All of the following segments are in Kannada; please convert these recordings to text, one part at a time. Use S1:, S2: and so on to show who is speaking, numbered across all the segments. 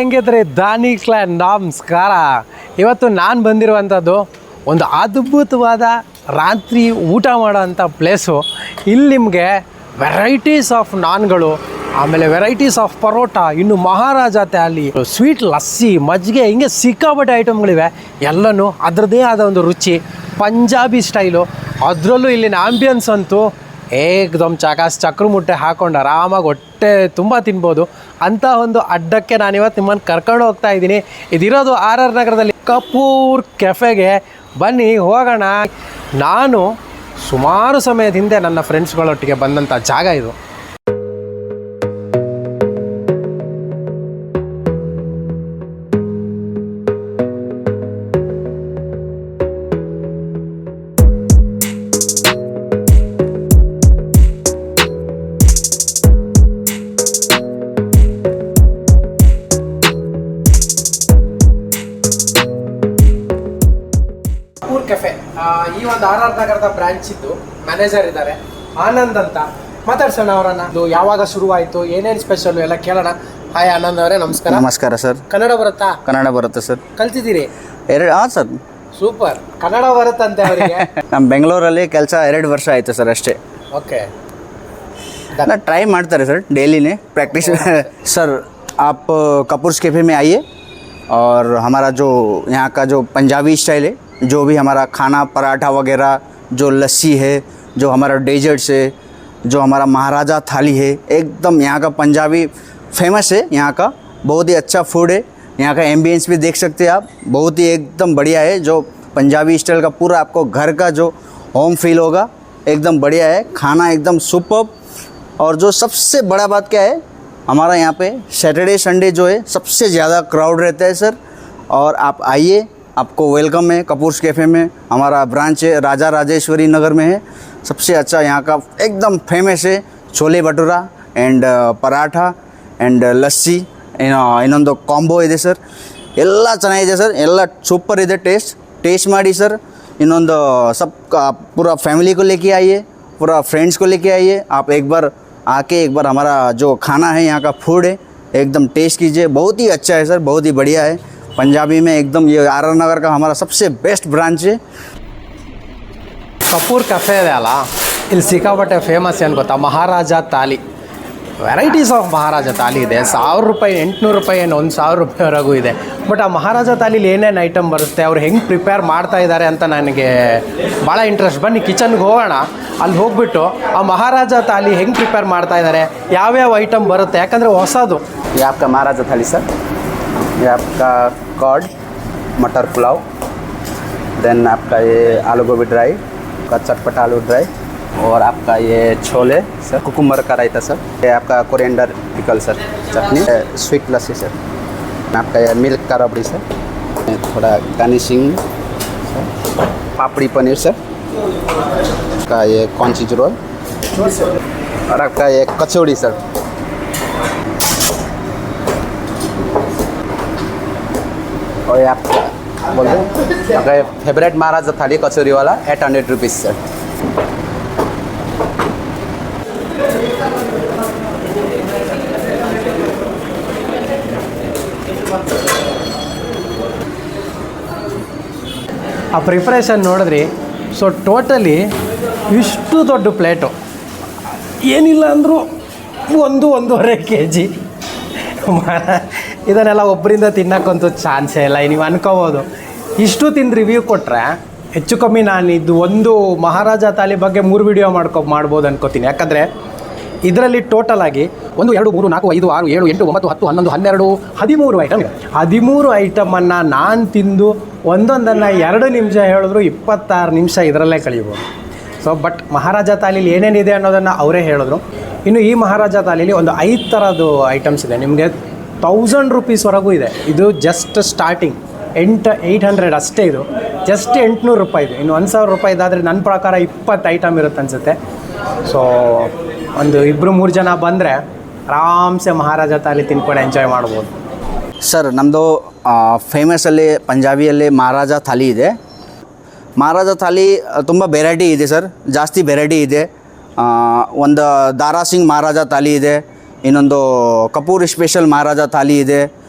S1: ಹೆಂಗಿದ್ರಿ ದಾನಿ ಕ್ಲಾನ್ ನಮಸ್ಕಾರ. ಇವತ್ತು ನಾನು ಬಂದಿರುವಂಥದ್ದು ಒಂದು ಅದ್ಭುತವಾದ ರಾತ್ರಿ ಊಟ ಮಾಡೋವಂಥ ಪ್ಲೇಸು. ಇಲ್ಲಿ ನಿಮಗೆ ವೆರೈಟೀಸ್ ಆಫ್ ನಾನ್ಗಳು, ಆಮೇಲೆ ವೆರೈಟೀಸ್ ಆಫ್ ಪರೋಟ, ಇನ್ನು ಮಹಾರಾಜ ಥಾಲಿ, ಸ್ವೀಟ್ ಲಸ್ಸಿ, ಮಜ್ಜಿಗೆ, ಹಿಂಗೆ ಸಿಕ್ಕಾಪಟ್ಟೆ ಐಟಮ್ಗಳಿವೆ. ಎಲ್ಲನೂ ಅದರದ್ದೇ ಆದ ಒಂದು ರುಚಿ, ಪಂಜಾಬಿ ಸ್ಟೈಲು. ಅದರಲ್ಲೂ ಇಲ್ಲಿನ ಆಂಬಿಯನ್ಸ್ ಅಂತೂ ಏಕ್ದಮ್ ಚಕ್ರ ಮುಟ್ಟೆ ಹಾಕೊಂಡು ಆರಾಮಾಗಿ ಹೊಟ್ಟೆ ತುಂಬ ತಿನ್ಬೋದು. ಅಂಥ ಒಂದು ಅಡ್ಡಕ್ಕೆ ನಾನಿವತ್ತು ನಿಮ್ಮನ್ನು ಕರ್ಕೊಂಡು ಹೋಗ್ತಾ ಇದ್ದೀನಿ. ಇದಿರೋದು ಆರ್ ಆರ್ ನಗರದಲ್ಲಿ ಕಪೂರ್ ಕೆಫೆಗೆ. ಬನ್ನಿ ಹೋಗೋಣ. ನಾನು ಸುಮಾರು ಸಮಯದ ಹಿಂದೆ ನನ್ನ ಫ್ರೆಂಡ್ಸ್ಗಳೊಟ್ಟಿಗೆ ಬಂದಂಥ ಜಾಗ ಇದು. ಕೆಫೆ ಈ ಒಂದು ಆರ್ ಆರ್ ನಗರದ ಬ್ರಾಂಚ್ ಇದ್ದು ಮ್ಯಾನೇಜರ್ ಇದ್ದಾರೆ ಆನಂದ್ ಅಂತ. ಮಾತಾಡ್ಸೋಣ ಅವರನ್ನ. ಇದು ಯಾವಾಗ ಶುರುವಾಯಿತು, ಏನೇನು ಸ್ಪೆಷಲ್ ಎಲ್ಲ ಕೇಳೋಣ. ಹಾಯ್ ಆನಂದ್ ಅವರೇ, ನಮಸ್ಕಾರ.
S2: ನಮಸ್ಕಾರ ಸರ್.
S1: ಕನ್ನಡ ಬರುತ್ತಾ?
S2: ಕನ್ನಡ ಬರುತ್ತೆ ಸರ್.
S1: ಕಲ್ತಿದ್ದೀರಿ?
S2: ಹಾಂ ಸರ್.
S1: ಸೂಪರ್. ಕನ್ನಡ ಬರುತ್ತಂತೆ ಅವರಿಗೆ?
S2: ನಮ್ಮ ಬೆಂಗಳೂರಲ್ಲಿ ಕೆಲಸ 2 ವರ್ಷ ಆಯಿತು ಸರ್ ಅಷ್ಟೇ.
S1: ಓಕೆ.
S2: ट्राई ಮಾಡ್ತಾರೆ सर डेली ने प्रैक्टिस सर. आप कपूर्स कैफ़े में आइए और हमारा जो यहाँ का जो पंजाबी स्टाइल है, जो भी हमारा खाना पराठा वगैरह, जो लस्सी है, जो हमारा डेजर्ट्स है, जो हमारा महाराजा थाली है, एकदम यहाँ का पंजाबी फेमस है. यहाँ का बहुत ही अच्छा फूड है. यहाँ का एम्बियंस भी देख सकते हैं आप, बहुत ही एकदम बढ़िया है. जो पंजाबी स्टाइल का पूरा आपको घर का जो होम फील होगा, एकदम बढ़िया है. खाना एकदम सुपर्ब. और जो सबसे बड़ा बात क्या है, हमारा यहाँ पे सैटरडे संडे जो है सबसे ज़्यादा क्राउड रहता है सर. और आप आइए, आपको वेलकम है. कपूर्स कैफ़े में हमारा ब्रांच है, राजा राजेश्वरी नगर में है. सबसे अच्छा यहाँ का एकदम फेमस है छोले भटूरा एंड पराठा एंड लस्सी. ಇನ್ನೊಂದು ಕಾಂಬೋ ಇದೆ ಸರ್. ಎಲ್ಲ ಚೆನ್ನಾಗಿದೆ ಸರ್, ಎಲ್ಲ ಸೂಪರ್ ಇದೆ. टेस्ट ಮಾಡಿ सर. ಇನ್ನೊಂದು सब पूरा फैमिली को लेके आइए, पूरा फ्रेंड्स को लेके आइए. आप एक बार आके हमारा जो खाना है, यहाँ का फूड है, एकदम टेस्ट कीजिए. बहुत ही अच्छा है सर, बहुत ही बढ़िया है. पंजाबी में एकदम ये आर आर नगर का हमारा सबसे बेस्ट ब्रांच है.
S1: ಕಪೂರ್ ಕೆಫೆ ಇದೆ ಅಲ್ಲ, ಇಲ್ಲಿ ಸಿಕ್ಕಾಪಟ್ಟೆ ಫೇಮಸ್ ಏನು ಗೊತ್ತಾ? ಮಹಾರಾಜ ಥಾಲಿ. ವೆರೈಟೀಸ್ ಆಫ್ ಮಹಾರಾಜ ಥಾಲಿ ಇದೆ. 1000 ರೂಪಾಯಿ, 800 ರೂಪಾಯಿ, ಏನು 1000 ರೂಪಾಯಿವರೆಗೂ ಇದೆ. ಬಟ್ ಆ ಮಹಾರಾಜ ಥಾಲಿಲಿ ಏನೇನು ಐಟಮ್ ಬರುತ್ತೆ, ಅವ್ರು ಹೆಂಗೆ ಪ್ರಿಪೇರ್ ಮಾಡ್ತಾ ಇದ್ದಾರೆ ಅಂತ ನನಗೆ ಭಾಳ ಇಂಟ್ರೆಸ್ಟ್. ಬನ್ನಿ ಕಿಚನ್ಗೆ ಹೋಗೋಣ. ಅಲ್ಲಿ ಹೋಗ್ಬಿಟ್ಟು ಆ ಮಹಾರಾಜ ಥಾಲಿ ಹೆಂಗೆ ಪ್ರಿಪೇರ್ ಮಾಡ್ತಾ ಇದ್ದಾರೆ, ಯಾವ್ಯಾವ ಐಟಮ್ ಬರುತ್ತೆ, ಯಾಕಂದರೆ ಹೊಸದು.
S2: ये आपका महाराजा थाली सर. ये आपका कॉर्ड मटर पुलाव, देन आपका ये आलू गोभी ड्राई का चटपटा आलू ड्राई, और आपका ये छोले सर, कुकुम्बर का रायता सर. ये आपका कोरिएंडर पिकल सर, चटनी, स्वीट लस्सी सर. आपका ये मिल्क का रबड़ी सर, थोड़ा गार्निशिंग सर, पापड़ी पनीर सर, का ये कॉर्न चीज रोल, और आपका ये कचौड़ी सर. और ये आपका बोल रहे आपका फेवरेट महाराजा थाली कचौरी वाला 800 रुपीज़ सर.
S1: ಆ ಪ್ರಿಪ್ರೇಷನ್ ನೋಡಿದ್ರಿ. ಸೊ ಟೋಟಲಿ ಇಷ್ಟು ದೊಡ್ಡ ಪ್ಲೇಟು, ಏನಿಲ್ಲ ಅಂದರೂ 1-1.5 kg. ಇದನ್ನೆಲ್ಲ ಒಬ್ಬರಿಂದ ತಿನ್ನೋಕ್ಕಂತೂ ಚಾನ್ಸೇ ಇಲ್ಲ. ನೀವು ಅನ್ಕೋಬೋದು ಇಷ್ಟು ತಿಂದು ರಿವ್ಯೂ ಕೊಟ್ಟರೆ ಹೆಚ್ಚು ಕಮ್ಮಿ ನಾನು ಇದು ಒಂದು ಮಹಾರಾಜ ಥಾಲಿ ಬಗ್ಗೆ 3 ವಿಡಿಯೋ ಮಾಡ್ಬೋದು ಅನ್ಕೋತೀನಿ. ಯಾಕಂದರೆ ಇದರಲ್ಲಿ ಟೋಟಲ್ ಆಗಿ 1, 2, 3, 4, 5, 6, 7, 8, 9, 10, 11, 12, 13 ಐಟಮ್ ಇದೆ. 13 ಐಟಮನ್ನು ನಾನು ತಿಂದು ಒಂದೊಂದನ್ನು 2 ನಿಮಿಷ ಹೇಳಿದ್ರು 26 ನಿಮಿಷ ಇದರಲ್ಲೇ ಕಳೀಬೋದು. ಸೊ ಬಟ್ ಮಹಾರಾಜ ಥಾಲಿಲಿ ಏನೇನಿದೆ ಅನ್ನೋದನ್ನು ಅವರೇ ಹೇಳಿದ್ರು. ಇನ್ನು ಈ ಮಹಾರಾಜ ಥಾಲಿಲಿ ಒಂದು 5 ಥರದ್ದು ಐಟಮ್ಸ್ ಇದೆ. ನಿಮಗೆ 1000 ರೂಪೀಸ್ವರೆಗೂ ಇದೆ. ಇದು ಜಸ್ಟ್ ಸ್ಟಾರ್ಟಿಂಗ್ 800 ಅಷ್ಟೇ. ಇದು ಜಸ್ಟ್ 800 ರೂಪಾಯಿ ಇದೆ. ಇನ್ನು 1000 ರೂಪಾಯಿದಾದರೆ ನನ್ನ ಪ್ರಕಾರ 20 ಐಟಮ್ ಇರುತ್ತೆ ಅನಿಸುತ್ತೆ. ಸೊ ಒಂದು 2-3 ಜನ ಬಂದರೆ ಆರಾಮ್ಸೆ ಮಹಾರಾಜ ಥಾಲಿ ತಿನ್ಕೊಂಡು ಎಂಜಾಯ್ ಮಾಡ್ಬೋದು.
S2: ಸರ್ ನಮ್ಮದು ಫೇಮಸಲ್ಲಿ ಪಂಜಾಬಿಯಲ್ಲಿ ಮಹಾರಾಜ ಥಾಲಿ ಇದೆ. ಮಹಾರಾಜ ಥಾಲಿ ತುಂಬ ವೆರೈಟಿ ಇದೆ ಸರ್, ಜಾಸ್ತಿ ವೆರೈಟಿ ಇದೆ. ಒಂದು ದಾರಾ ಸಿಂಗ್ ಮಹಾರಾಜ ಥಾಲಿ ಇದೆ, ಇನ್ನೊಂದು ಕಪೂರ್ ಸ್ಪೆಷಲ್ ಮಹಾರಾಜ ಥಾಲಿ ಇದೆ,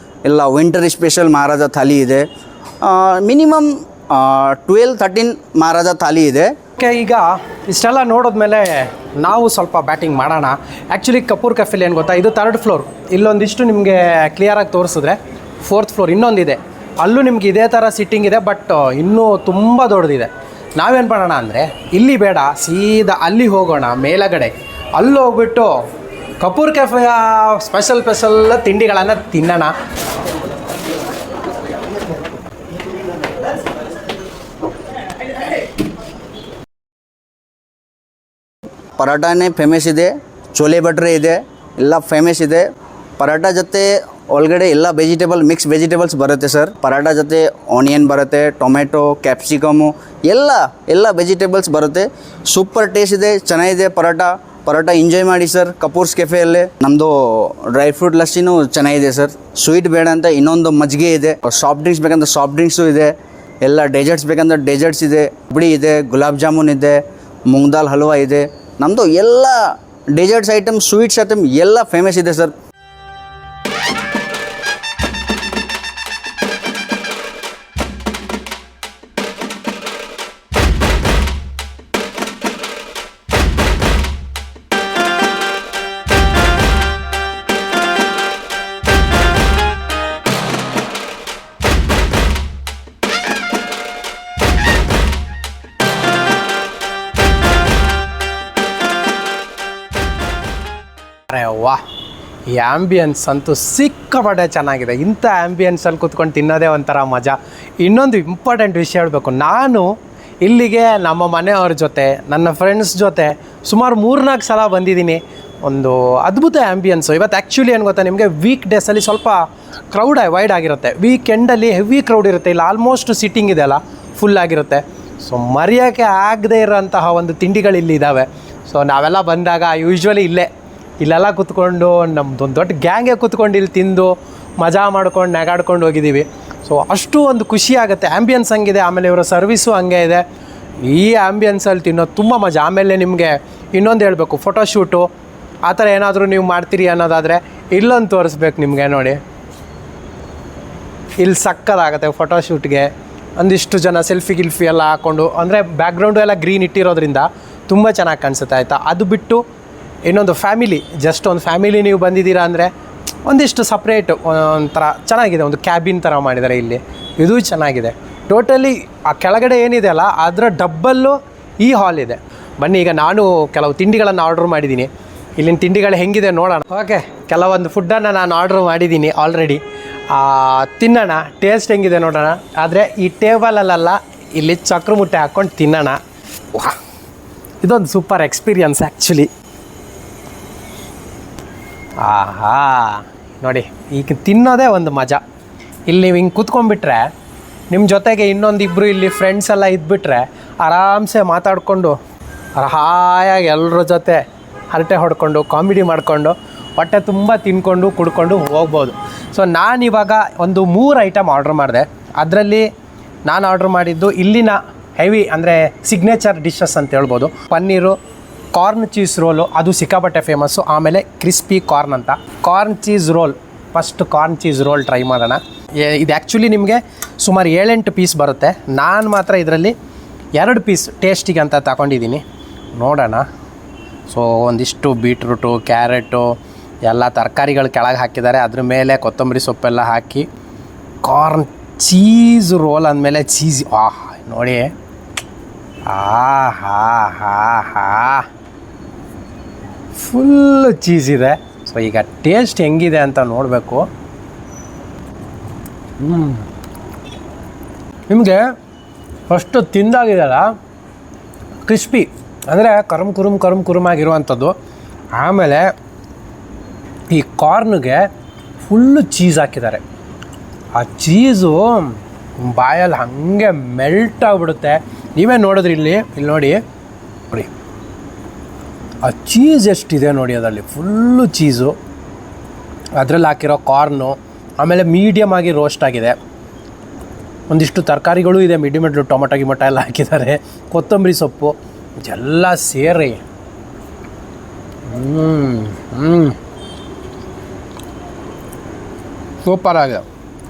S2: ಎಲ್ಲ ವಿಂಟರ್ ಸ್ಪೆಷಲ್ ಮಹಾರಾಜ ಥಾಲಿ ಇದೆ. ಮಿನಿಮಮ್ 12-13 ಮಹಾರಾಜ ಥಾಲಿ ಇದೆ.
S1: ಓಕೆ, ಈಗ ಇಷ್ಟೆಲ್ಲ ನೋಡಿದ್ಮೇಲೆ ನಾವು ಸ್ವಲ್ಪ ಬ್ಯಾಟಿಂಗ್ ಮಾಡೋಣ. ಆ್ಯಕ್ಚುಲಿ ಕಪೂರ್ ಕೆಫೆಲಿ ಏನು ಗೊತ್ತಾ, ಇದು 3rd ಫ್ಲೋರ್. ಇಲ್ಲೊಂದಿಷ್ಟು ನಿಮಗೆ ಕ್ಲಿಯರಾಗಿ ತೋರಿಸಿದ್ರೆ 4th ಫ್ಲೋರ್ ಇನ್ನೊಂದಿದೆ, ಅಲ್ಲೂ ನಿಮ್ಗೆ ಇದೇ ಥರ ಸಿಟ್ಟಿಂಗ್ ಇದೆ, ಬಟ್ ಇನ್ನೂ ತುಂಬ ದೊಡ್ಡದಿದೆ. ನಾವೇನು ಮಾಡೋಣ ಅಂದರೆ ಇಲ್ಲಿ ಬೇಡ, ಸೀದಾ ಅಲ್ಲಿ ಹೋಗೋಣ ಮೇಲಗಡೆ. ಅಲ್ಲಿ ಹೋಗ್ಬಿಟ್ಟು ಕಪೂರ್ ಕೆಫೆಯ ಸ್ಪೆಷಲ್ ತಿಂಡಿಗಳನ್ನು ತಿನ್ನೋಣ.
S2: ಪರಾಟಾನೇ ಫೇಮಸ್ ಇದೆ, ಚೋಲೆ ಭಟ್ರೆ ಇದೆ, ಎಲ್ಲ ಫೇಮಸ್ ಇದೆ. ಪರಾಟ ಜೊತೆ ಒಳಗಡೆ ಎಲ್ಲ ಮಿಕ್ಸ್ ವೆಜಿಟೇಬಲ್ಸ್ ಬರುತ್ತೆ ಸರ್. ಪರಾಟ ಜೊತೆ ಆನಿಯನ್ ಬರುತ್ತೆ, ಟೊಮೆಟೊ, ಕ್ಯಾಪ್ಸಿಕಮು ಎಲ್ಲ ವೆಜಿಟೇಬಲ್ಸ್ ಬರುತ್ತೆ. ಸೂಪರ್ ಟೇಸ್ಟ್ ಇದೆ, ಚೆನ್ನಾಗಿದೆ ಪರಾಟ ಎಂಜಾಯ್ ಮಾಡಿ ಸರ್ ಕಪೂರ್ಸ್ ಕೆಫೆಯಲ್ಲೇ. ನಮ್ಮದು ಡ್ರೈ ಫ್ರೂಟ್ ಲಸ್ಸಿನೂ ಚೆನ್ನಾಗಿದೆ ಸರ್. ಸ್ವೀಟ್ ಬೇಡ ಅಂತ ಇನ್ನೊಂದು ಮಜ್ಜಿಗೆ ಇದೆ, ಸಾಫ್ಟ್ ಡ್ರಿಂಕ್ಸ್ ಬೇಕಂದ್ರೆ ಸಾಫ್ಟ್ ಡ್ರಿಂಕ್ಸು ಇದೆ, ಎಲ್ಲ ಡೆಸರ್ಟ್ಸ್ ಬೇಕಂದ್ರೆ ಡೆಸರ್ಟ್ಸ್ ಇದೆ, ರಬಡಿ ಇದೆ, ಗುಲಾಬ್ ಜಾಮೂನ್ ಇದೆ, ಮೂಂಗ್ ದಾಲ್ ಹಲ್ವಾ ಇದೆ. ನಮ್ಮದು ಎಲ್ಲ ಡೆಸರ್ಟ್ಸ್ ಐಟಮ್, ಸ್ವೀಟ್ಸ್ ಐಟಮ್ ಎಲ್ಲ ಫೇಮಸ್ ಇದೆ ಸರ್.
S1: ವಾ, ಈ ಆ್ಯಂಬಿಯನ್ಸ್ ಅಂತೂ ಸಿಕ್ಕಾಪಟ್ಟೆ ಚೆನ್ನಾಗಿದೆ. ಇಂಥ ಆ್ಯಂಬಿಯನ್ಸಲ್ಲಿ ಕೂತ್ಕೊಂಡು ತಿನ್ನೋದೇ ಒಂಥರ ಮಜಾ. ಇನ್ನೊಂದು ಇಂಪಾರ್ಟೆಂಟ್ ವಿಷಯ ಹೇಳಬೇಕು, ನಾನು ಇಲ್ಲಿಗೆ ನಮ್ಮ ಮನೆಯವ್ರ ಜೊತೆ, ನನ್ನ ಫ್ರೆಂಡ್ಸ್ ಜೊತೆ ಸುಮಾರು 3-4 ಸಲ ಬಂದಿದ್ದೀನಿ. ಒಂದು ಅದ್ಭುತ ಆ್ಯಂಬಿಯನ್ಸು. ಇವತ್ತು ಆ್ಯಕ್ಚುಲಿ ಏನು ಗೊತ್ತಾ ನಿಮಗೆ, ವೀಕ್ ಡೇಸಲ್ಲಿ ಸ್ವಲ್ಪ ವೈಡ್ ಆಗಿರುತ್ತೆ, ವೀಕೆಂಡಲ್ಲಿ ಹೆವಿ ಕ್ರೌಡ್ ಇರುತ್ತೆ. ಇಲ್ಲಿ ಆಲ್ಮೋಸ್ಟ್ ಸಿಟ್ಟಿಂಗ್ ಇದೆಯಲ್ಲ ಫುಲ್ ಆಗಿರುತ್ತೆ. ಸೊ ಮರೆಯೋಕ್ಕೆ ಆಗದೆ ಇರೋಂತಹ ಒಂದು ತಿಂಡಿಗಳು ಇಲ್ಲಿ ಇದ್ದಾವೆ. ಸೊ ನಾವೆಲ್ಲ ಬಂದಾಗ ಯೂಶ್ವಲಿ ಇಲ್ಲೆಲ್ಲ ಕೂತ್ಕೊಂಡು ನಮ್ಮದೊಂದು ದೊಡ್ಡ ಗ್ಯಾಂಗೇ ಕೂತ್ಕೊಂಡು ಇಲ್ಲಿ ತಿಂದು ಮಜಾ ಮಾಡ್ಕೊಂಡು ನೆಗಾಡ್ಕೊಂಡು ಹೋಗಿದ್ದೀವಿ. ಸೊ ಅಷ್ಟು ಒಂದು ಖುಷಿ ಆಗುತ್ತೆ. ಆ್ಯಂಬಿಯನ್ಸ್ ಹಂಗಿದೆ, ಆಮೇಲೆ ಇವರ ಸರ್ವಿಸು ಹಂಗೆ ಇದೆ. ಈ ಆ್ಯಂಬಿಯನ್ಸಲ್ಲಿ ತಿನ್ನೋದು ತುಂಬ ಮಜಾ. ಆಮೇಲೆ ನಿಮಗೆ ಇನ್ನೊಂದು ಹೇಳಬೇಕು, ಫೋಟೋಶೂಟು ಆ ಥರ ಏನಾದರೂ ನೀವು ಮಾಡ್ತೀರಿ ಅನ್ನೋದಾದರೆ ಇಲ್ಲೊಂದು ತೋರಿಸ್ಬೇಕು ನಿಮಗೆ. ನೋಡಿ, ಇಲ್ಲಿ ಸಕ್ಕದಾಗುತ್ತೆ ಫೋಟೋಶೂಟ್ಗೆ. ಒಂದಿಷ್ಟು ಜನ ಸೆಲ್ಫಿ ಎಲ್ಲ ಹಾಕ್ಕೊಂಡು, ಅಂದರೆ ಬ್ಯಾಕ್ಗ್ರೌಂಡು ಎಲ್ಲ ಗ್ರೀನ್ ಇಟ್ಟಿರೋದ್ರಿಂದ ತುಂಬ ಚೆನ್ನಾಗಿ ಕಾಣಿಸುತ್ತೆ, ಆಯಿತಾ. ಅದು ಬಿಟ್ಟು ಇನ್ನೊಂದು ಫ್ಯಾಮಿಲಿ, ಜಸ್ಟ್ ಒಂದು ಫ್ಯಾಮಿಲಿ ನೀವು ಬಂದಿದ್ದೀರಾ ಅಂದರೆ ಒಂದಿಷ್ಟು ಸಪ್ರೇಟು ಒಂಥರ ಚೆನ್ನಾಗಿದೆ, ಒಂದು ಕ್ಯಾಬಿನ್ ಥರ ಮಾಡಿದ್ದಾರೆ ಇಲ್ಲಿ. ಇದು ಚೆನ್ನಾಗಿದೆ. ಟೋಟಲಿ ಆ ಕೆಳಗಡೆ ಏನಿದೆ ಅಲ್ಲ ಅದರ ಡಬ್ಬಲ್ಲು ಈ ಹಾಲ್ ಇದೆ. ಬನ್ನಿ, ಈಗ ನಾನು ಕೆಲವು ತಿಂಡಿಗಳನ್ನು ಆರ್ಡ್ರ್ ಮಾಡಿದ್ದೀನಿ. ಇಲ್ಲಿನ ತಿಂಡಿಗಳು ಹೆಂಗಿದೆ ನೋಡೋಣ. ಓಕೆ, ಕೆಲವೊಂದು ಫುಡ್ಡನ್ನು ನಾನು ಆರ್ಡ್ರ್ ಮಾಡಿದ್ದೀನಿ ಆಲ್ರೆಡಿ. ತಿನ್ನೋಣ, ಟೇಸ್ಟ್ ಹೆಂಗಿದೆ ನೋಡೋಣ. ಆದರೆ ಈ ಟೇಬಲಲ್ಲ, ಇಲ್ಲಿ ಚಕ್ರಮುಟ್ಟೆ ಹಾಕ್ಕೊಂಡು ತಿನ್ನೋಣ. ವಾ, ಇದೊಂದು ಸೂಪರ್ ಎಕ್ಸ್ಪೀರಿಯನ್ಸ್ ಆ್ಯಕ್ಚುಲಿ. ಆಹಾ, ನೋಡಿ, ಈಗ ತಿನ್ನೋದೇ ಒಂದು ಮಜಾ. ಇಲ್ಲಿ ನೀವು ಹಿಂಗೆ ಕೂತ್ಕೊಂಡ್ಬಿಟ್ರೆ ನಿಮ್ಮ ಜೊತೆಗೆ ಇನ್ನೊಂದಿಬ್ಬರು ಇಲ್ಲಿ ಫ್ರೆಂಡ್ಸ್ ಎಲ್ಲ ಇದ್ಬಿಟ್ರೆ ಆರಾಮ್ಸೆ ಮಾತಾಡಿಕೊಂಡು ಹಾಯಾಗಿ ಎಲ್ಲರ ಜೊತೆ ಹರಟೆ ಹೊಡ್ಕೊಂಡು ಕಾಮಿಡಿ ಮಾಡಿಕೊಂಡು ಹೊಟ್ಟೆ ತುಂಬ ತಿನ್ಕೊಂಡು ಕುಡ್ಕೊಂಡು ಹೋಗ್ಬೋದು. ಸೊ ನಾನಿವಾಗ ಒಂದು 3 ಐಟಮ್ ಆರ್ಡ್ರ್ ಮಾಡಿದೆ. ಅದರಲ್ಲಿ ನಾನು ಆರ್ಡ್ರ್ ಮಾಡಿದ್ದು ಇಲ್ಲಿನ ಹೆವಿ ಅಂದರೆ ಸಿಗ್ನೇಚರ್ ಡಿಶಸ್ ಅಂತ ಹೇಳ್ಬೋದು. ಪನ್ನೀರು, ಕಾರ್ನ್ ಚೀಸ್ ರೋಲು, ಅದು ಸಿಕ್ಕಾಪಟ್ಟೆ ಫೇಮಸ್ಸು. ಆಮೇಲೆ ಕ್ರಿಸ್ಪಿ ಕಾರ್ನ್ ಅಂತ, corn cheese roll. First corn cheese roll try ಮಾಡೋಣ. ಇದು ಆ್ಯಕ್ಚುಲಿ ನಿಮಗೆ ಸುಮಾರು 7-8 ಪೀಸ್ ಬರುತ್ತೆ. ನಾನು ಮಾತ್ರ ಇದರಲ್ಲಿ 2 ಪೀಸ್ ಟೇಸ್ಟಿಗೆ ಅಂತ ತಗೊಂಡಿದ್ದೀನಿ. ನೋಡೋಣ. ಸೊ ಒಂದಿಷ್ಟು ಬೀಟ್ರೂಟು, ಕ್ಯಾರೆಟು ಎಲ್ಲ ತರಕಾರಿಗಳು ಕೆಳಗೆ ಹಾಕಿದ್ದಾರೆ. ಅದ್ರ ಮೇಲೆ ಕೊತ್ತಂಬರಿ ಸೊಪ್ಪೆಲ್ಲ ಹಾಕಿ ಕಾರ್ನ್ ಚೀಸ್ ರೋಲ್ ಅಂದಮೇಲೆ ಚೀಸ್ ನೋಡಿ, ಫುಲ್ಲು ಚೀಸ್ ಇದೆ. ಸೊ ಈಗ ಟೇಸ್ಟ್ ಹೆಂಗಿದೆ ಅಂತ ನೋಡಬೇಕು. ನಿಮಗೆ ಫಸ್ಟು ತಿಂದಾಗಿದೆಯಲ್ಲ, ಕ್ರಿಸ್ಪಿ ಅಂದರೆ ಕರುಮ್ ಕುರುಮಾಗಿರುವಂಥದ್ದು. ಆಮೇಲೆ ಈ ಕಾರ್ನ್ಗೆ ಫುಲ್ಲು ಚೀಸ್ ಹಾಕಿದ್ದಾರೆ. ಆ ಚೀಸು ಬಾಯಲ್ಲಿ ಹಾಗೆ ಮೆಲ್ಟ್ ಆಗಿಬಿಡುತ್ತೆ. ನೀವೇ ನೋಡಿದ್ರಿ, ಇಲ್ಲಿ ನೋಡಿ, ಆ ಚೀಸ್ ಎಷ್ಟಿದೆ ನೋಡಿ, ಅದರಲ್ಲಿ ಫುಲ್ಲು ಚೀಸು, ಅದರಲ್ಲಿ ಹಾಕಿರೋ ಕಾರ್ನು. ಆಮೇಲೆ ಮೀಡಿಯಮ್ ಆಗಿ ರೋಸ್ಟ್ ಆಗಿದೆ. ಒಂದಿಷ್ಟು ತರಕಾರಿಗಳು ಇದೆ, ಮೀಡಿಯಮ್ ಟೊಮೊಟೊ ಗಿಮೊಟೊ ಎಲ್ಲ ಹಾಕಿದ್ದಾರೆ, ಕೊತ್ತಂಬರಿ ಸೊಪ್ಪು ಎಲ್ಲ ಸೇರಿ ಸೂಪರ್ ಆಗಿದೆ.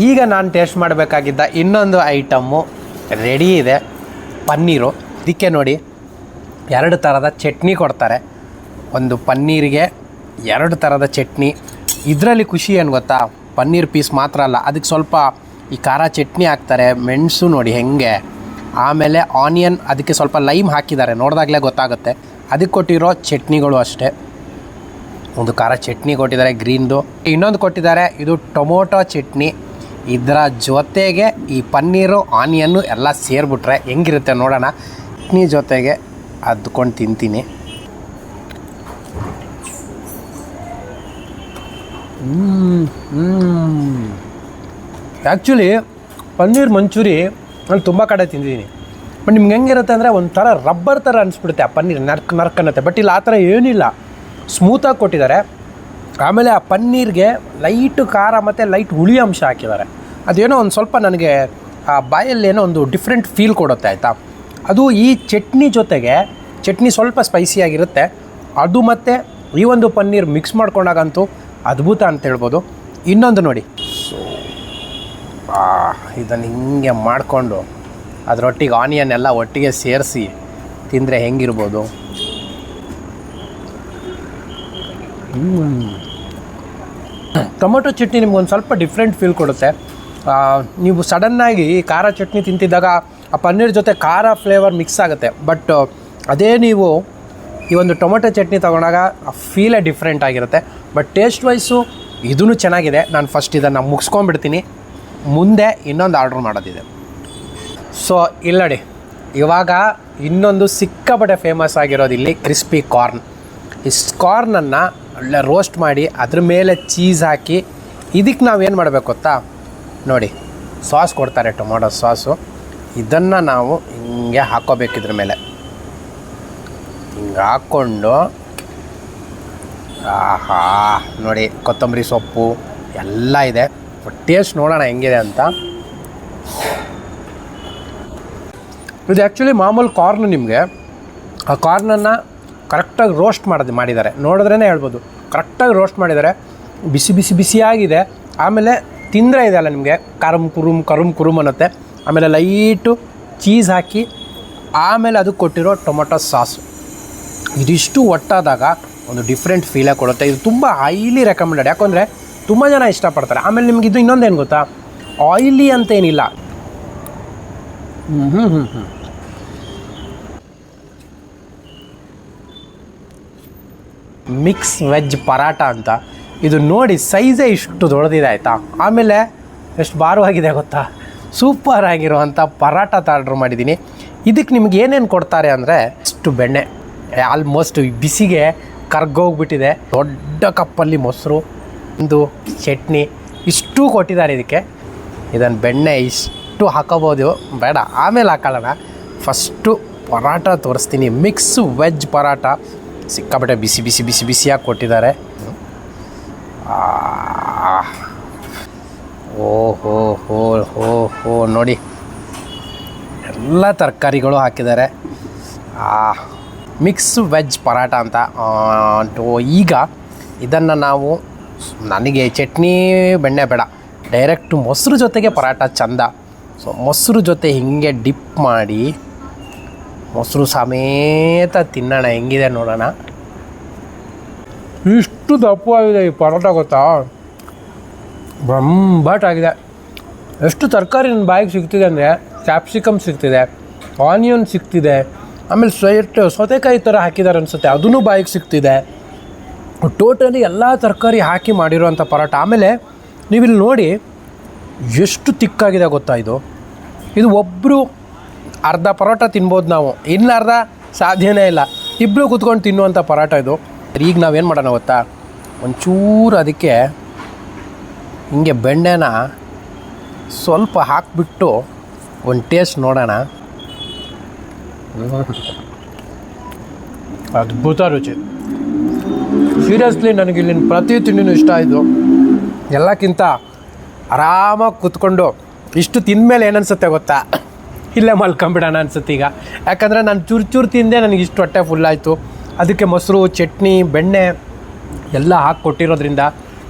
S1: ಈಗ ನಾನು ಟೇಸ್ಟ್ ಮಾಡಬೇಕಾಗಿದ್ದ ಇನ್ನೊಂದು ಐಟಮ್ಮು ರೆಡಿ ಇದೆ, ಪನ್ನೀರು. ಇದಕ್ಕೆ ನೋಡಿ 2 ಥರದ ಚಟ್ನಿ ಕೊಡ್ತಾರೆ. ಒಂದು ಪನ್ನೀರಿಗೆ 2 ಥರದ ಚಟ್ನಿ. ಇದರಲ್ಲಿ ಖುಷಿ ಏನು ಗೊತ್ತಾ, ಪನ್ನೀರ್ ಪೀಸ್ ಮಾತ್ರ ಅಲ್ಲ, ಅದಕ್ಕೆ ಸ್ವಲ್ಪ ಈ ಖಾರ ಚಟ್ನಿ ಹಾಕ್ತಾರೆ, ಮೆಣಸು ನೋಡಿ ಹೆಂಗೆ, ಆಮೇಲೆ ಆನಿಯನ್, ಅದಕ್ಕೆ ಸ್ವಲ್ಪ ಲೈಮ್ ಹಾಕಿದ್ದಾರೆ, ನೋಡಿದಾಗಲೇ ಗೊತ್ತಾಗುತ್ತೆ. ಅದಕ್ಕೆ ಕೊಟ್ಟಿರೋ ಚಟ್ನಿಗಳು ಅಷ್ಟೇ. ಒಂದು ಖಾರ ಚಟ್ನಿ ಕೊಟ್ಟಿದ್ದಾರೆ ಗ್ರೀನ್ದು, ಇನ್ನೊಂದು ಕೊಟ್ಟಿದ್ದಾರೆ ಇದು ಟೊಮೊಟೊ ಚಟ್ನಿ. ಇದರ ಜೊತೆಗೆ ಈ ಪನ್ನೀರು ಆನಿಯನ್ನು ಎಲ್ಲ ಸೇರಿಬಿಟ್ರೆ ಹೆಂಗಿರುತ್ತೆ ನೋಡೋಣ. ಚಟ್ನಿ ಜೊತೆಗೆ ಅದ್ಕೊಂಡು ತಿಂತೀನಿ. ಆ್ಯಕ್ಚುಲಿ ಪನ್ನೀರ್ ಮಂಚೂರಿ ನಾನು ತುಂಬ ಕಡೆ ತಿಂದಿದ್ದೀನಿ. ಬಟ್ ನಿಮ್ಗೆ ಹೆಂಗಿರುತ್ತೆ ಅಂದರೆ ಒಂಥರ ರಬ್ಬರ್ ಥರ ಅನಿಸ್ಬಿಡುತ್ತೆ, ಆ ಪನ್ನೀರ್ ನರ್ಕ್ ಅನ್ನತ್ತೆ. ಬಟ್ ಇಲ್ಲಿ ಆ ಥರ ಏನಿಲ್ಲ, ಸ್ಮೂತಾಗಿ ಕೊಟ್ಟಿದ್ದಾರೆ. ಆಮೇಲೆ ಆ ಪನ್ನೀರ್ಗೆ ಲೈಟ್ ಖಾರ ಮತ್ತು ಲೈಟ್ ಹುಳಿ ಅಂಶ ಹಾಕಿದ್ದಾರೆ. ಅದೇನೋ ಒಂದು ಸ್ವಲ್ಪ ನನಗೆ ಆ ಬಾಯಲ್ಲಿ ಏನೋ ಒಂದು ಡಿಫ್ರೆಂಟ್ ಫೀಲ್ ಕೊಡುತ್ತೆ ಆಯಿತಾ. ಅದು ಈ ಚಟ್ನಿ ಜೊತೆಗೆ, ಚಟ್ನಿ ಸ್ವಲ್ಪ ಸ್ಪೈಸಿಯಾಗಿರುತ್ತೆ, ಅದು ಮತ್ತು ಈ ಒಂದು ಪನ್ನೀರ್ ಮಿಕ್ಸ್ ಮಾಡ್ಕೊಂಡಾಗಂತೂ ಅದ್ಭುತ ಅಂತ ಹೇಳ್ಬೋದು. ಇನ್ನೊಂದು ನೋಡಿ, ಸೊ ಇದನ್ನು ಹಿಂಗೆ ಮಾಡಿಕೊಂಡು ಅದರೊಟ್ಟಿಗೆ ಆನಿಯನ್ ಎಲ್ಲ ಒಟ್ಟಿಗೆ ಸೇರಿಸಿ ತಿಂದರೆ ಹೆಂಗಿರ್ಬೋದು. ಟೊಮೊಟೊ ಚಟ್ನಿ ನಿಮ್ಗೊಂದು ಸ್ವಲ್ಪ ಡಿಫ್ರೆಂಟ್ ಫೀಲ್ ಕೊಡುತ್ತೆ. ನೀವು ಸಡನ್ನಾಗಿ ಖಾರ ಚಟ್ನಿ ತಿಂತಿದ್ದಾಗ ಆ ಪನ್ನೀರ್ ಜೊತೆ ಖಾರ ಫ್ಲೇವರ್ ಮಿಕ್ಸ್ ಆಗುತ್ತೆ. ಬಟ್ ಅದೇ ನೀವು ಈ ಒಂದು ಟೊಮೊಟೊ ಚಟ್ನಿ ತೊಗೊಂಡಾಗ ಆ ಫೀಲೇ ಡಿಫ್ರೆಂಟ್ ಆಗಿರುತ್ತೆ. ಬಟ್ ಟೇಸ್ಟ್ ವೈಸು ಇದೂ ಚೆನ್ನಾಗಿದೆ. ನಾನು ಫಸ್ಟ್ ಇದನ್ನು ಮುಗಿಸ್ಕೊಂಡ್ಬಿಡ್ತೀನಿ, ಮುಂದೆ ಇನ್ನೊಂದು ಆರ್ಡ್ರ್ ಮಾಡೋದಿದೆ. ಸೊ ಇಲ್ಲ ನೋಡಿ, ಇವಾಗ ಇನ್ನೊಂದು ಸಿಕ್ಕಾಪಟ್ಟೆ ಫೇಮಸ್ ಆಗಿರೋದು ಇಲ್ಲಿ ಕ್ರಿಸ್ಪಿ ಕಾರ್ನ್. ಈ ಕಾರ್ನನ್ನು ಒಳ್ಳೆ ರೋಸ್ಟ್ ಮಾಡಿ ಅದ್ರ ಮೇಲೆ ಚೀಸ್ ಹಾಕಿ, ಇದಕ್ಕೆ ನಾವೇನು ಮಾಡಬೇಕು ಗೊತ್ತಾ, ನೋಡಿ ಸಾಸ್ ಕೊಡ್ತಾರೆ, ಟೊಮೊಟೊ ಸಾಸು. ಇದನ್ನು ನಾವು ಹಿಂಗೆ ಹಾಕ್ಕೋಬೇಕು, ಇದ್ರ ಮೇಲೆ ಹಿಂಗೆ ಹಾಕ್ಕೊಂಡು, ಆಹಾ ನೋಡಿ ಕೊತ್ತಂಬರಿ ಸೊಪ್ಪು ಎಲ್ಲ ಇದೆ. ಟೇಸ್ಟ್ ನೋಡೋಣ ಹೆಂಗಿದೆ ಅಂತ. ಇದು ಆ್ಯಕ್ಚುಲಿ ಮಾಮೂಲು ಕಾರ್ನ್. ನಿಮಗೆ ಆ ಕಾರ್ನನ್ನು ಕರೆಕ್ಟಾಗಿ ರೋಸ್ಟ್ ಮಾಡಿದ್ದಾರೆ, ನೋಡಿದ್ರೇ ಹೇಳ್ಬೋದು. ಕರೆಕ್ಟಾಗಿ ರೋಸ್ಟ್ ಮಾಡಿದ್ದಾರೆ, ಬಿಸಿ ಬಿಸಿ ಬಿಸಿಯಾಗಿದೆ. ಆಮೇಲೆ ತಿಂದರೆ ಇದೆಯಲ್ಲ ನಿಮಗೆ ಕರುಮ್ ಕುರುಮ್ ಅನ್ನುತ್ತೆ. ಆಮೇಲೆ ಲೈಟು ಚೀಸ್ ಹಾಕಿ ಆಮೇಲೆ ಅದಕ್ಕೆ ಕೊಟ್ಟಿರೋ ಟೊಮೊಟೊ ಸಾಸು, ಇದಿಷ್ಟು ಒಟ್ಟಾದಾಗ ಒಂದು ಡಿಫ್ರೆಂಟ್ ಫೀಲೇ ಕೊಡುತ್ತೆ. ಇದು ತುಂಬ ಹೈಲಿ ರೆಕಮೆಂಡೆಡ್, ಯಾಕಂದರೆ ತುಂಬ ಜನ ಇಷ್ಟಪಡ್ತಾರೆ. ಆಮೇಲೆ ನಿಮ್ಗೆ ಇದು ಇನ್ನೊಂದೇನು ಗೊತ್ತಾ, ಆಯಿಲಿ ಅಂತೇನಿಲ್ಲ. ಮಿಕ್ಸ್ ವೆಜ್ ಪರಾಟ ಅಂತ. ಇದು ನೋಡಿ ಸೈಜೇ ಇಷ್ಟು ದೊಡ್ಡದಿದೆ ಆಯಿತಾ. ಆಮೇಲೆ ಎಷ್ಟು ಭಾರವಾಗಿದೆ ಗೊತ್ತಾ, ಸೂಪರ್ ಆಗಿರುವಂಥ ಪರಾಟ ಆರ್ಡ್ರ್ ಮಾಡಿದ್ದೀನಿ. ಇದಕ್ಕೆ ನಿಮ್ಗೆ ಏನೇನು ಕೊಡ್ತಾರೆ ಅಂದರೆ, ಇಷ್ಟು ಬೆಣ್ಣೆ ಆಲ್ಮೋಸ್ಟ್ ಬಿಸಿಗೆ ಕರ್ಗೋಗ್ಬಿಟ್ಟಿದೆ, ದೊಡ್ಡ ಕಪ್ಪಲ್ಲಿ ಮೊಸರು, ಒಂದು ಚಟ್ನಿ, ಇಷ್ಟು ಕೊಟ್ಟಿದ್ದಾರೆ ಇದಕ್ಕೆ. ಇದನ್ನು ಬೆಣ್ಣೆ ಇಷ್ಟು ಹಾಕೋಬೋದು, ಬೇಡ ಆಮೇಲೆ ಹಾಕೊಳ್ಳೋಣ. ಫಸ್ಟು ಪರಾಟ ತೋರಿಸ್ತೀನಿ. ಮಿಕ್ಸ್ ವೆಜ್ ಪರಾಟ ಸಿಕ್ಕಾಪಟ್ಟೆ ಬಿಸಿ ಬಿಸಿ ಬಿಸಿ ಬಿಸಿಯಾಗಿ ಕೊಟ್ಟಿದ್ದಾರೆ. ಓಹೋ ಹೋ ಹೋ ಹೋ ನೋಡಿ, ಎಲ್ಲ ತರಕಾರಿಗಳು ಹಾಕಿದ್ದಾರೆ. ಮಿಕ್ಸ್ ವೆಜ್ ಪರಾಟ ಅಂತ. ಈಗ ಇದನ್ನು ನಾವು, ನನಗೆ ಚಟ್ನಿ ಬೆಣ್ಣೆ ಬೇಡ, ಡೈರೆಕ್ಟ್ ಮೊಸರು ಜೊತೆಗೆ ಪರಾಟ ಚಂದ. ಸೊ ಮೊಸರು ಜೊತೆ ಹಿಂಗೆ ಡಿಪ್ ಮಾಡಿ ಮೊಸರು ಸಮೇತ ತಿನ್ನೋಣ, ಹೆಂಗಿದೆ ನೋಡೋಣ. ಇಷ್ಟು ದಪ್ಪವಾಗಿದೆ ಈ ಪರೋಟ ಗೊತ್ತಾ, ಬ್ರಹ್ಮಟ್ ಆಗಿದೆ. ಎಷ್ಟು ತರಕಾರಿ ನನ್ನ ಬಾಯಿಗೆ ಸಿಗ್ತಿದೆ ಅಂದರೆ, ಕ್ಯಾಪ್ಸಿಕಮ್ ಸಿಗ್ತಿದೆ, ಆನಿಯನ್ ಸಿಗ್ತಿದೆ, ಆಮೇಲೆ ಸೌತೆಕಾಯಿ ಥರ ಹಾಕಿದ್ದಾರೆ ಅನಿಸುತ್ತೆ, ಅದೂ ಬಾಯಿಗೆ ಸಿಗ್ತಿದೆ. ಟೋಟಲಿ ಎಲ್ಲ ತರಕಾರಿ ಹಾಕಿ ಮಾಡಿರೋವಂಥ ಪರೋಟ. ಆಮೇಲೆ ನೀವಿಲ್ಲಿ ನೋಡಿ ಎಷ್ಟು ತಿಕ್ಕಾಗಿದೆ ಗೊತ್ತಾ. ಇದು ಒಬ್ಬರು ಅರ್ಧ ಪರೋಟ ತಿನ್ಬೋದು ನಾವು, ಇನ್ನು ಅರ್ಧ ಸಾಧ್ಯನೇ ಇಲ್ಲ. ಇಬ್ಬರು ಕೂತ್ಕೊಂಡು ತಿನ್ನುವಂಥ ಪರೋಟ ಇದು. ಈಗ ನಾವೇನು ಮಾಡೋಣ ಗೊತ್ತಾ, ಒಂಚೂರು ಅದಕ್ಕೆ ಹಿಂಗೆ ಬೆಣ್ಣೆನ ಸ್ವಲ್ಪ ಹಾಕಿಬಿಟ್ಟು ಒಂದು ಟೇಸ್ಟ್ ನೋಡೋಣ. ಅದ್ಭುತ ರುಚಿ. ಸೀರಿಯಸ್ಲಿ ನನಗೆ ಇಲ್ಲಿನ ಪ್ರತಿ ತಿಂಡಿನೂ ಇಷ್ಟ ಆಯಿತು. ಎಲ್ಲಕ್ಕಿಂತ ಆರಾಮಾಗಿ ಕೂತ್ಕೊಂಡು ಇಷ್ಟು ತಿಂದಮೇಲೆ ಏನನ್ಸುತ್ತೆ ಗೊತ್ತಾ, ಇಲ್ಲೇ ಮಲ್ಕೊಂಬಿಡೋಣ ಅನ್ಸುತ್ತೆ ಈಗ. ಯಾಕಂದರೆ ನಾನು ಚೂರು ತಿಂದೆ, ನನಗೆ ಇಷ್ಟು ಹೊಟ್ಟೆ ಫುಲ್ಲಾಯಿತು. ಅದಕ್ಕೆ ಮೊಸರು, ಚಟ್ನಿ, ಬೆಣ್ಣೆ ಎಲ್ಲ ಹಾಕಿ ಕೊಟ್ಟಿರೋದ್ರಿಂದ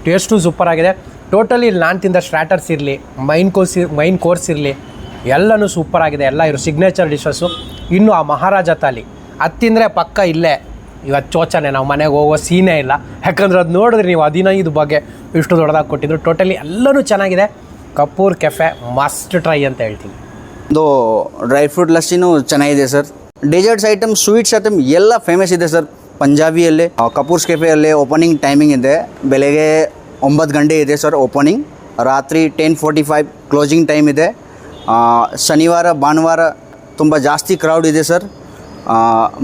S1: ಟೇಸ್ಟು ಸೂಪರಾಗಿದೆ. ಟೋಟಲಿ ಇಲ್ಲಿ ನಾನು ತಿಂದ ಸ್ಟ್ರಾಟರ್ಸ್ ಇರಲಿ, ಮೈನ್ ಕೋರ್ಸ್ ಇರಲಿ, ಎಲ್ಲನೂ ಸೂಪರಾಗಿದೆ. ಎಲ್ಲ ಇರೋ ಸಿಗ್ನೇಚರ್ ಡಿಶಸ್ಸು. ಇನ್ನು ಆ ಮಹಾರಾಜ ತಾಲಿ ಅದು ತಿಂದರೆ ಪಕ್ಕ ಇಲ್ಲೇ ಇವತ್ತು ಚೋಚನೆ, ನಾವು ಮನೆಗೆ ಹೋಗೋ ಸೀನೇ ಇಲ್ಲ. ಯಾಕಂದ್ರೆ ಅದು ನೋಡಿದ್ರೆ ನೀವು 15 ಬಗ್ಗೆ ಇಷ್ಟು ದೊಡ್ಡದಾಗಿ ಕೊಟ್ಟಿದ್ರು. ಟೋಟಲಿ ಎಲ್ಲನೂ ಚೆನ್ನಾಗಿದೆ. ಕಪೂರ್ ಕೆಫೆ ಮಸ್ಟ್ ಟ್ರೈ ಅಂತ ಹೇಳ್ತೀನಿ.
S2: ಇದು ಡ್ರೈ ಫ್ರೂಟ್ ಲಸ್ಸಿನೂ ಚೆನ್ನಾಗಿದೆ sir. Deserts item, sweets item ಎಲ್ಲ ಫೇಮಸ್ ಇದೆ ಸರ್ ಪಂಜಾಬಿಯಲ್ಲಿ. ಕಪೂರ್ಸ್ ಕೆಫೆಯಲ್ಲಿ ಓಪನಿಂಗ್ ಟೈಮಿಂಗ್ ಇದೆ. ಬೆಳಗ್ಗೆ 9 ಗಂಟೆ ಇದೆ ಸರ್ ಓಪನಿಂಗ್. ರಾತ್ರಿ 10:45 ಕ್ಲೋಸಿಂಗ್ ಟೈಮ್ ಇದೆ. ಶನಿವಾರ ಭಾನುವಾರ ತುಂಬ ಜಾಸ್ತಿ ಕ್ರೌಡ್ ಇದೆ ಸರ್.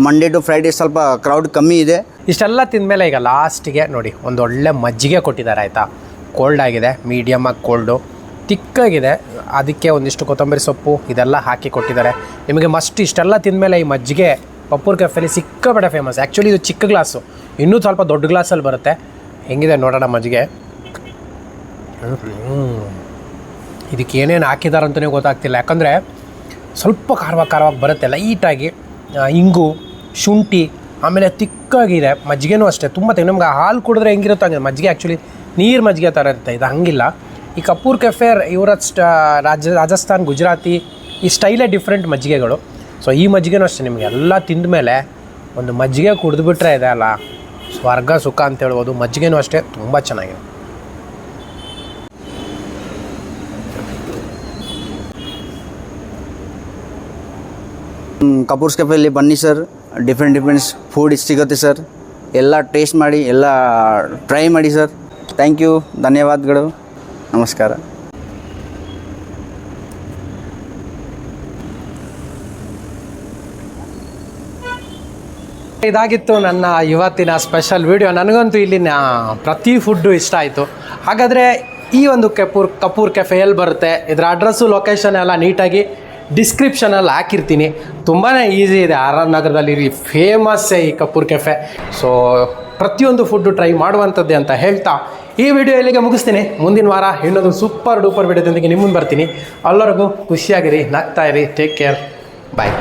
S2: ಮಂಡೇ ಟು ಫ್ರೈಡೇ ಸ್ವಲ್ಪ ಕ್ರೌಡ್ ಕಮ್ಮಿ ಇದೆ.
S1: ಇಷ್ಟೆಲ್ಲ ತಿಂದಮೇಲೆ ಈಗ ಲಾಸ್ಟಿಗೆ ನೋಡಿ ಒಂದು ಒಳ್ಳೆ ಮಜ್ಜಿಗೆ ಕೊಟ್ಟಿದ್ದಾರೆ ಆಯಿತಾ. ಕೋಲ್ಡ್ ಆಗಿದೆ, ಮೀಡಿಯಮಾಗಿ ಕೋಲ್ಡು, ತಿಕ್ಕಾಗಿದೆ. ಅದಕ್ಕೆ ಒಂದಿಷ್ಟು ಕೊತ್ತಂಬರಿ ಸೊಪ್ಪು ಇದೆಲ್ಲ ಹಾಕಿ ಕೊಟ್ಟಿದ್ದಾರೆ. ನಿಮಗೆ ಮಸ್ಟ್ ಇಷ್ಟೆಲ್ಲ ತಿಂದಮೇಲೆ ಈ ಮಜ್ಜಿಗೆ ಕಪೂರ್ ಕೆಫೆಲಿ ಸಿಕ್ಕಾಪಟ್ಟೆ ಫೇಮಸ್. ಆ್ಯಕ್ಚುಲಿ ಇದು ಚಿಕ್ಕ ಗ್ಲಾಸು, ಇನ್ನೂ ಸ್ವಲ್ಪ ದೊಡ್ಡ ಗ್ಲಾಸಲ್ಲಿ ಬರುತ್ತೆ. ಹೆಂಗಿದೆ ನೋಡೋಣ ಮಜ್ಜಿಗೆ. ಇದಕ್ಕೆ ಏನೇನು ಹಾಕಿದ್ದಾರೆ ಅಂತಲೇ ಗೊತ್ತಾಗ್ತಿಲ್ಲ. ಯಾಕಂದರೆ ಸ್ವಲ್ಪ ಖಾರವಾಗಿ ಬರುತ್ತೆ ಲೈಟಾಗಿ. ಇಂಗು, ಶುಂಠಿ, ಆಮೇಲೆ ತಿಕ್ಕಾಗಿದೆ. ಮಜ್ಜಿಗೆನೂ ಅಷ್ಟೇ ತುಂಬ ನಮ್ಗೆ ಹಾಲು ಕುಡಿದ್ರೆ ಹೆಂಗಿರುತ್ತೋ ಹಂಗೆ ಮಜ್ಜಿಗೆ. ಆ್ಯಕ್ಚುಲಿ ನೀರು ಮಜ್ಜಿಗೆ ಥರ ಇರುತ್ತೆ, ಇದು ಹಂಗಿಲ್ಲ. ಈ ಕಪೂರ್ ಕೆಫೆ ಇವರ ರಾಜಸ್ಥಾನ್, ಗುಜರಾತಿ ಈ ಸ್ಟೈಲೇ ಡಿಫ್ರೆಂಟ್ ಮಜ್ಜಿಗೆಗಳು. ಸೊ ಈ ಮಜ್ಜಿಗೆನೂ ಅಷ್ಟೇ ನಿಮಗೆ ಎಲ್ಲ ತಿಂದ ಮೇಲೆ ಒಂದು ಮಜ್ಜಿಗೆ ಕುಡಿದ್ಬಿಟ್ರೆ ಇದೆ ಅಲ್ಲ ಸ್ವರ್ಗ ಸುಖ ಅಂತ ಹೇಳ್ಬೋದು. ಮಜ್ಜಿಗೆನೂ ಅಷ್ಟೇ ತುಂಬ ಚೆನ್ನಾಗಿದೆ.
S2: ಕಪೂರ್ಸ್ ಕೆಫೆಯಲ್ಲಿ ಬನ್ನಿ ಸರ್. ಡಿಫ್ರೆಂಟ್ ಫುಡ್ ಸಿಗುತ್ತೆ ಸರ್. ಎಲ್ಲ ಟೇಸ್ಟ್ ಮಾಡಿ, ಎಲ್ಲ ಟ್ರೈ ಮಾಡಿ ಸರ್. ಥ್ಯಾಂಕ್ ಯು, ಧನ್ಯವಾದಗಳು, ನಮಸ್ಕಾರ.
S1: ಇದಾಗಿತ್ತು ನನ್ನ ಇವತ್ತಿನ ಸ್ಪೆಷಲ್ ವಿಡಿಯೋ. ನನಗಂತೂ ಇಲ್ಲಿನ ಪ್ರತಿ ಫುಡ್ಡು ಇಷ್ಟ ಆಯಿತು. ಹಾಗಾದರೆ ಈ ಒಂದು ಕಪೂರ್ ಕೆಫೆ ಎಲ್ಲಿ ಬರುತ್ತೆ, ಇದರ ಅಡ್ರೆಸ್ಸು, ಲೊಕೇಶನ್ ಎಲ್ಲ ನೀಟಾಗಿ ಡಿಸ್ಕ್ರಿಪ್ಷನಲ್ಲಿ ಹಾಕಿರ್ತೀನಿ. ತುಂಬಾ ಈಸಿ ಇದೆ. RR ನಗರದಲ್ಲಿ ಫೇಮಸ್ಸೇ ಈ ಕಪೂರ್ ಕೆಫೆ. ಸೊ ಪ್ರತಿಯೊಂದು ಫುಡ್ಡು ಟ್ರೈ ಮಾಡುವಂಥದ್ದೇ ಅಂತ ಹೇಳ್ತಾ ಈ ವಿಡಿಯೋ ಇಲ್ಲಿಗೆ ಮುಗಿಸ್ತೀನಿ. ಮುಂದಿನ ವಾರ ಇನ್ನೊಂದು ಸೂಪರ್ ಡೂಪರ್ ವಿಡಿಯೋದೊಂದಿಗೆ ನಿಮ್ಮ ಮುಂದೆ ಬರ್ತೀನಿ. ಎಲ್ಲರಿಗೂ ಖುಷಿಯಾಗಿರಿ, ನಗ್ತಾ ಇರಿ. ಟೇಕ್ ಕೇರ್, ಬಾಯ್.